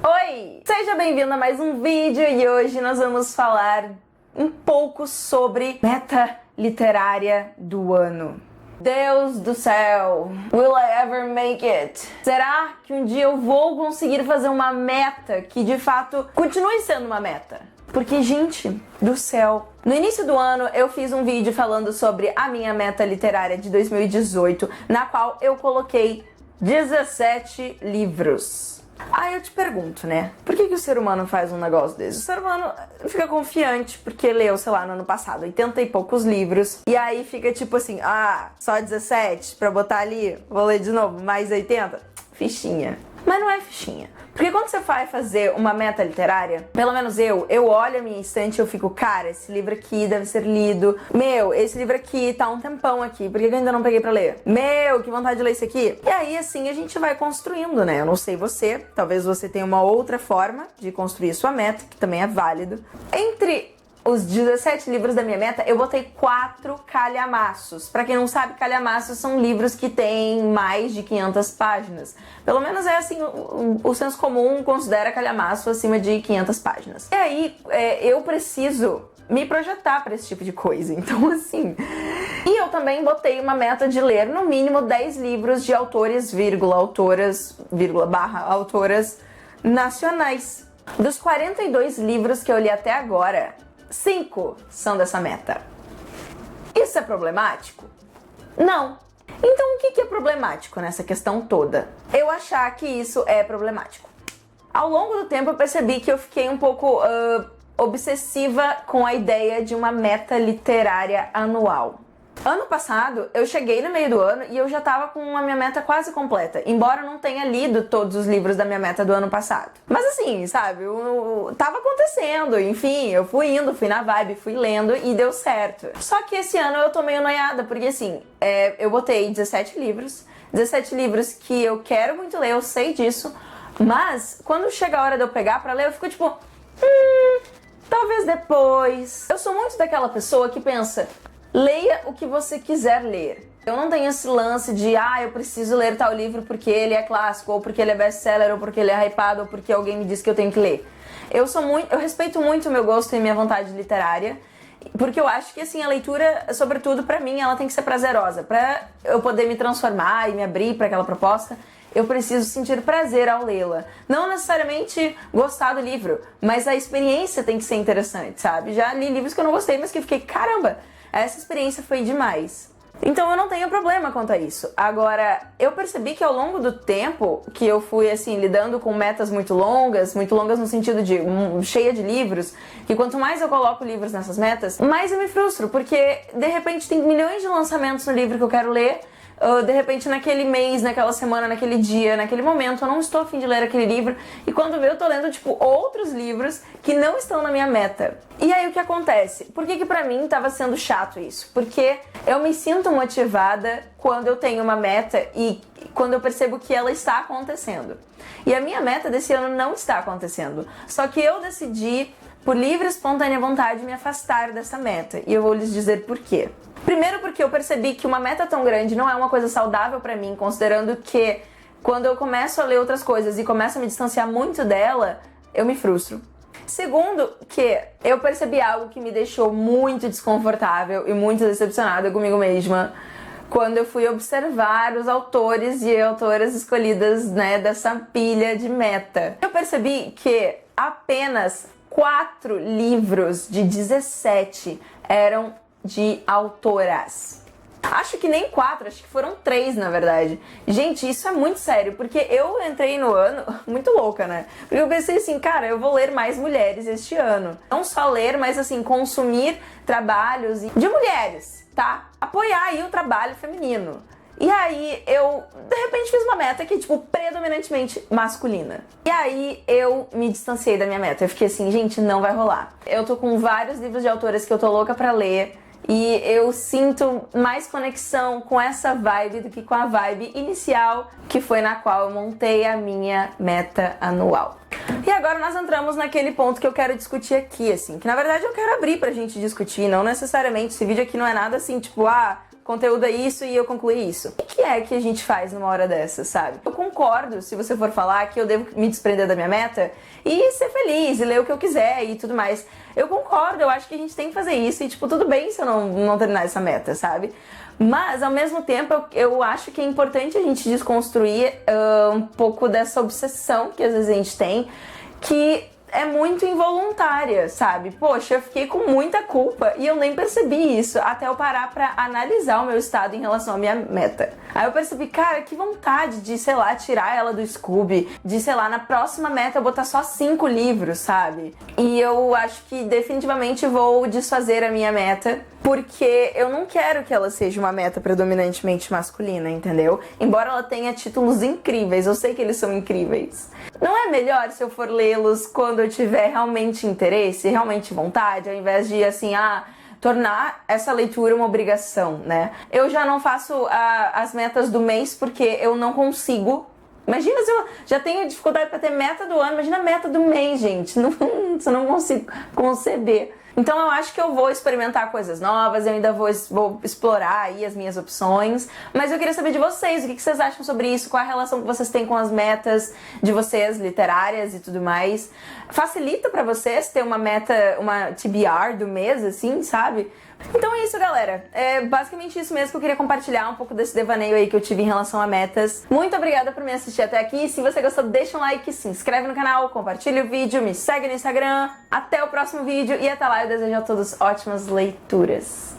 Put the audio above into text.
Oi! Seja bem-vindo a mais um vídeo e hoje nós vamos falar um pouco sobre meta literária do ano. Deus do céu, will I ever make it? Será que um dia eu vou conseguir fazer uma meta que de fato continue sendo uma meta? Porque, gente do céu, no início do ano eu fiz um vídeo falando sobre a minha meta literária de 2018, na qual eu coloquei 17 livros. Aí eu te pergunto, né? Por que o ser humano faz um negócio desse? O ser humano fica confiante porque leu, sei lá, no ano passado 80 e poucos livros. E aí fica tipo assim, só 17 pra botar ali, vou ler de novo, mais 80? Fichinha. Mas não é fichinha. Porque quando você vai fazer uma meta literária, pelo menos eu olho a minha estante e eu fico, cara, esse livro aqui deve ser lido. Meu, esse livro aqui tá um tempão aqui, por que eu ainda não peguei pra ler? Meu, que vontade de ler esse aqui. E aí, assim, a gente vai construindo, né? Eu não sei você, talvez você tenha uma outra forma de construir sua meta, que também é válido. Entre os 17 livros da minha meta, eu botei 4 calhamaços. Pra quem não sabe, calhamaços são livros que têm mais de 500 páginas. Pelo menos é assim, o senso comum considera calhamaço acima de 500 páginas. E aí, eu preciso me projetar pra esse tipo de coisa. Então, assim... E eu também botei uma meta de ler, no mínimo, 10 livros de autores, autoras, autoras nacionais. Dos 42 livros que eu li até agora, 5 são dessa meta. Isso é problemático? Não. Então o que é problemático nessa questão toda? Eu achar que isso é problemático. Ao longo do tempo eu percebi que eu fiquei um pouco obsessiva com a ideia de uma meta literária anual. Ano passado, eu cheguei no meio do ano e eu já tava com a minha meta quase completa, embora eu não tenha lido todos os livros da minha meta do ano passado. Mas assim, sabe, tava acontecendo, enfim, eu fui indo, fui na vibe, fui lendo e deu certo. Só que esse ano eu tô meio noiada, porque assim, eu botei 17 livros que eu quero muito ler, eu sei disso, mas quando chega a hora de eu pegar pra ler, eu fico tipo, talvez depois. Eu sou muito daquela pessoa que pensa... Leia o que você quiser ler. Eu não tenho esse lance de, eu preciso ler tal livro porque ele é clássico, ou porque ele é best-seller, ou porque ele é hypado, ou porque alguém me disse que eu tenho que ler. Eu respeito muito o meu gosto e minha vontade literária, porque eu acho que, assim, a leitura, sobretudo pra mim, ela tem que ser prazerosa. Pra eu poder me transformar e me abrir pra aquela proposta, eu preciso sentir prazer ao lê-la. Não necessariamente gostar do livro, mas a experiência tem que ser interessante, sabe? Já li livros que eu não gostei, mas que eu fiquei, caramba, essa experiência foi demais. Então eu não tenho problema quanto a isso. Agora, eu percebi que ao longo do tempo que eu fui, assim, lidando com metas muito longas no sentido de cheia de livros, que quanto mais eu coloco livros nessas metas, mais eu me frustro, porque de repente tem milhões de lançamentos no livro que eu quero ler, de repente naquele mês, naquela semana, naquele dia, naquele momento, eu não estou a fim de ler aquele livro, e quando vê eu tô lendo, tipo, outros livros que não estão na minha meta. E aí o que acontece? Por que pra mim tava sendo chato isso? Porque eu me sinto motivada quando eu tenho uma meta e quando eu percebo que ela está acontecendo. E a minha meta desse ano não está acontecendo. Só que eu decidi, por livre e espontânea vontade, me afastar dessa meta. E eu vou lhes dizer por quê. Primeiro porque eu percebi que uma meta tão grande não é uma coisa saudável pra mim, considerando que quando eu começo a ler outras coisas e começo a me distanciar muito dela, eu me frustro. Segundo, que eu percebi algo que me deixou muito desconfortável e muito decepcionada comigo mesma quando eu fui observar os autores e autoras escolhidas, né, dessa pilha de meta. Eu percebi que apenas 4 livros de 17 eram de autoras. Acho que nem 4, acho que foram 3, na verdade. Gente, isso é muito sério, porque eu entrei no ano muito louca, né? Porque eu pensei assim, cara, eu vou ler mais mulheres este ano. Não só ler, mas assim, consumir trabalhos de mulheres, tá? Apoiar aí o trabalho feminino. E aí eu, de repente, fiz uma meta que, tipo, predominantemente masculina. E aí eu me distanciei da minha meta. Eu fiquei assim, gente, não vai rolar. Eu tô com vários livros de autoras que eu tô louca pra ler. E eu sinto mais conexão com essa vibe do que com a vibe inicial, que foi na qual eu montei a minha meta anual. E agora nós entramos naquele ponto que eu quero discutir aqui, assim, que na verdade eu quero abrir pra gente discutir, não necessariamente, esse vídeo aqui não é nada assim, tipo, conteúdo é isso e eu concluí isso. O que é que a gente faz numa hora dessa, sabe? Eu concordo, se você for falar que eu devo me desprender da minha meta e ser feliz e ler o que eu quiser e tudo mais. Eu concordo, eu acho que a gente tem que fazer isso e, tipo, tudo bem se eu não terminar essa meta, sabe? Mas, ao mesmo tempo, eu acho que é importante a gente desconstruir um pouco dessa obsessão que às vezes a gente tem, que é muito involuntária, sabe? Poxa, eu fiquei com muita culpa e eu nem percebi isso até eu parar pra analisar o meu estado em relação à minha meta. Aí eu percebi, cara, que vontade de, sei lá, tirar ela do Scooby, de, sei lá, na próxima meta eu botar só 5 livros, sabe? E eu acho que definitivamente vou desfazer a minha meta, porque eu não quero que ela seja uma meta predominantemente masculina, entendeu? Embora ela tenha títulos incríveis, eu sei que eles são incríveis. Não é melhor se eu for lê-los quando eu tiver realmente interesse, realmente vontade, ao invés de, assim, tornar essa leitura uma obrigação, né? Eu já não faço as metas do mês porque eu não consigo. Imagina se eu já tenho dificuldade para ter meta do ano, imagina a meta do mês, gente. Não, eu não consigo conceber. Então eu acho que eu vou experimentar coisas novas, eu ainda vou explorar aí as minhas opções, mas eu queria saber de vocês, o que vocês acham sobre isso, qual a relação que vocês têm com as metas de vocês, literárias e tudo mais. Facilita pra vocês ter uma meta, uma TBR do mês, assim, sabe? Então é isso, galera. É basicamente isso mesmo que eu queria compartilhar, um pouco desse devaneio aí que eu tive em relação a metas. Muito obrigada por me assistir até aqui. Se você gostou, deixa um like, se inscreve no canal, compartilha o vídeo, me segue no Instagram. Até o próximo vídeo e até lá eu desejo a todos ótimas leituras.